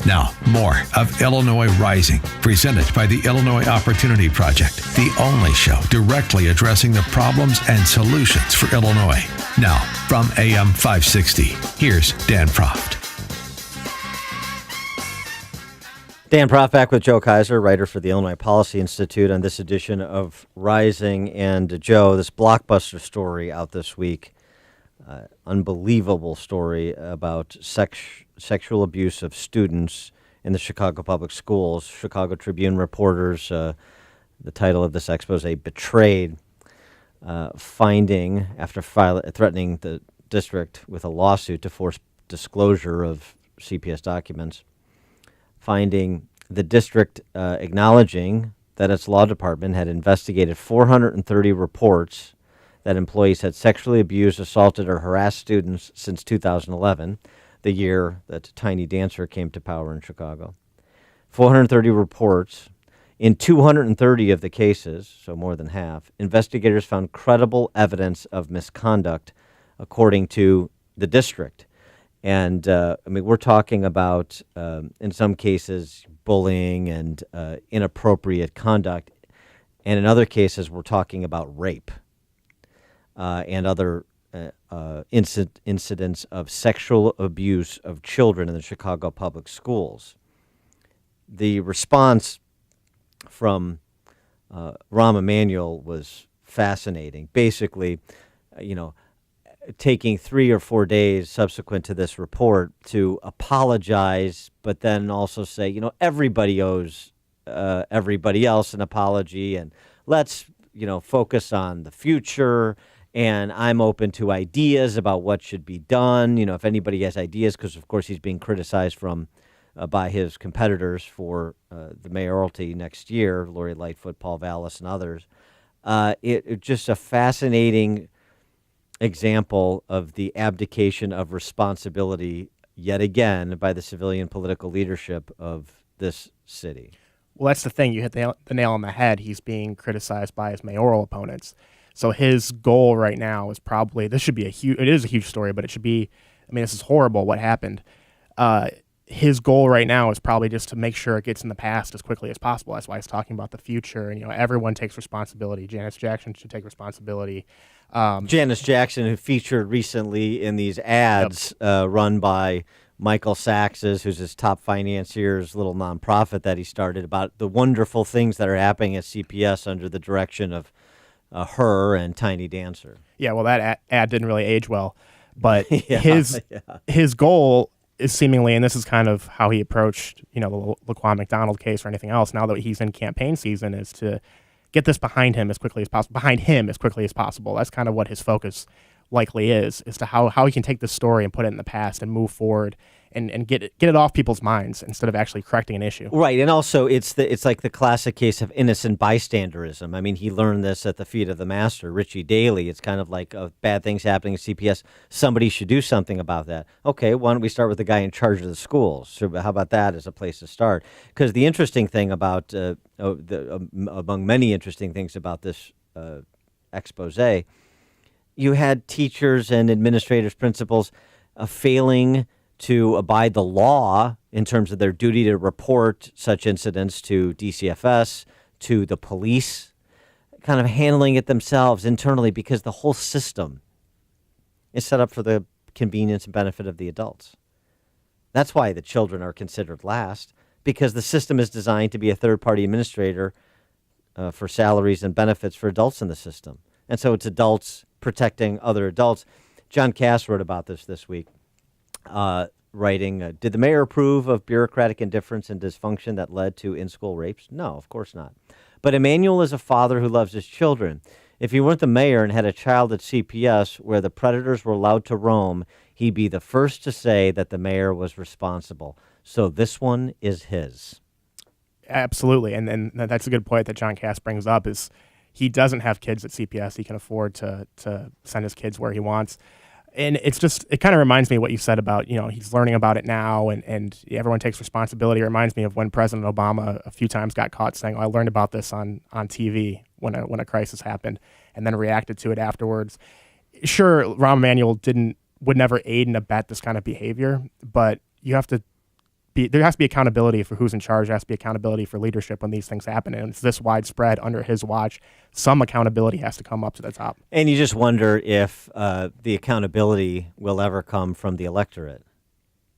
Now, more of Illinois Rising, presented by the Illinois Opportunity Project, the only show directly addressing the problems and solutions for Illinois. Now, from AM 560, here's Dan Proft. Dan Proft back with Joe Kaiser, writer for the Illinois Policy Institute, on this edition of Rising. And Joe, this blockbuster story out this week, unbelievable story about sexual abuse of students in the Chicago public schools. Chicago Tribune reporters, the title of this expose, Betrayed, finding, after threatening the district with a lawsuit to force disclosure of CPS documents, finding the district acknowledging that its law department had investigated 430 reports that employees had sexually abused, assaulted, or harassed students since 2011, the year that Tiny Dancer came to power in Chicago. 430 reports. In 230 of the cases, so more than half, investigators found credible evidence of misconduct, according to the district. And, we're talking about, in some cases, bullying and inappropriate conduct. And in other cases, we're talking about rape and other incidents of sexual abuse of children in the Chicago public schools. The response from Rahm Emanuel was fascinating. Basically, taking 3 or 4 days subsequent to this report to apologize, but then also say, everybody owes everybody else an apology, and let's, focus on the future, and I'm open to ideas about what should be done. If anybody has ideas, because, of course, he's being criticized by his competitors for the mayoralty next year, Lori Lightfoot, Paul Vallis, and others. It's just a fascinating example of the abdication of responsibility yet again by the civilian political leadership of this city. Well, that's the thing. You hit the nail on the head. He's being criticized by his mayoral opponents. So his goal right now is probably, it is a huge story, but it should be, this is horrible what happened. His goal right now is probably just to make sure it gets in the past as quickly as possible. That's why he's talking about the future. And, everyone takes responsibility. Janice Jackson should take responsibility. Janice Jackson, who featured recently in these ads run by Michael Sax's, who's his top financier's little nonprofit that he started, about the wonderful things that are happening at CPS under the direction of her and Tiny Dancer. Yeah, well, that ad didn't really age well. But his goal is seemingly, and this is kind of how he approached, the Laquan McDonald case or anything else, now that he's in campaign season, is to get this behind him as quickly as possible. That's kind of what his focus likely is to how he can take this story and put it in the past and move forward and get it off people's minds instead of actually correcting an issue. Right, and also it's like the classic case of innocent bystanderism. He learned this at the feet of the master, Richie Daley. It's kind of like bad things happening at CPS. Somebody should do something about that. Okay, why don't we start with the guy in charge of the schools? So how about that as a place to start? Because the interesting thing about, among many interesting things about this expose, you had teachers and administrators, principals failing to abide the law in terms of their duty to report such incidents to DCFS, to the police, kind of handling it themselves internally, because the whole system is set up for the convenience and benefit of the adults. That's why the children are considered last, because the system is designed to be a third-party administrator for salaries and benefits for adults in the system. And so it's adults protecting other adults. John Cass wrote about this week, writing, did the mayor approve of bureaucratic indifference and dysfunction that led to in-school rapes? No, of course not. But Emanuel is a father who loves his children. If he weren't the mayor and had a child at CPS where the predators were allowed to roam, he'd be the first to say that the mayor was responsible. So this one is his. Absolutely. And that's a good point that John Cass brings up, is he doesn't have kids at CPS. He can afford to send his kids where he wants. And it kind of reminds me of what you said about, he's learning about it now and everyone takes responsibility. It reminds me of when President Obama a few times got caught saying, I learned about this on TV when a crisis happened, and then reacted to it afterwards. Sure, Rahm Emanuel would never aid and abet this kind of behavior, but you have to there has to be accountability for who's in charge. There has to be accountability for leadership when these things happen. And it's this widespread under his watch. Some accountability has to come up to the top. And you just wonder if the accountability will ever come from the electorate.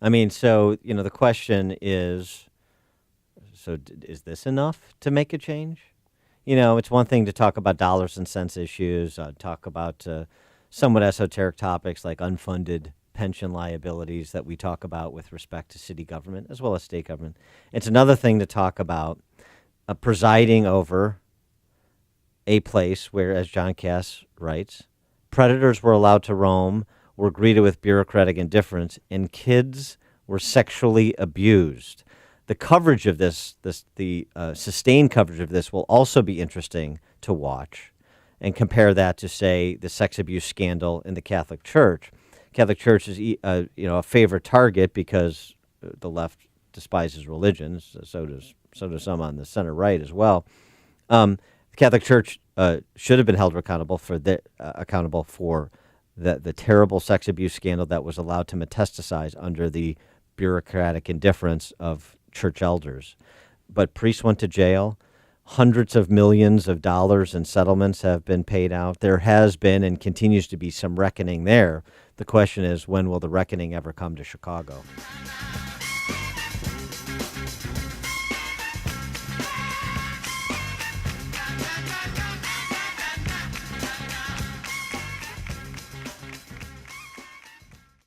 I mean, so, the question is, is this enough to make a change? It's one thing to talk about dollars and cents issues, talk about somewhat esoteric topics like unfunded pension liabilities that we talk about with respect to city government as well as state government. It's another thing to talk about presiding over a place where, as John Cass writes, predators were allowed to roam, were greeted with bureaucratic indifference, and kids were sexually abused. The coverage of the sustained coverage of this will also be interesting to watch, and compare that to, say, the sex abuse scandal in the Catholic Church. Catholic Church is a favorite target because the left despises religions. So does some on the center right as well. The Catholic Church should have been held accountable for the terrible sex abuse scandal that was allowed to metastasize under the bureaucratic indifference of church elders. But priests went to jail. Hundreds of millions of dollars in settlements have been paid out. There has been and continues to be some reckoning there. The question is, when will the reckoning ever come to Chicago?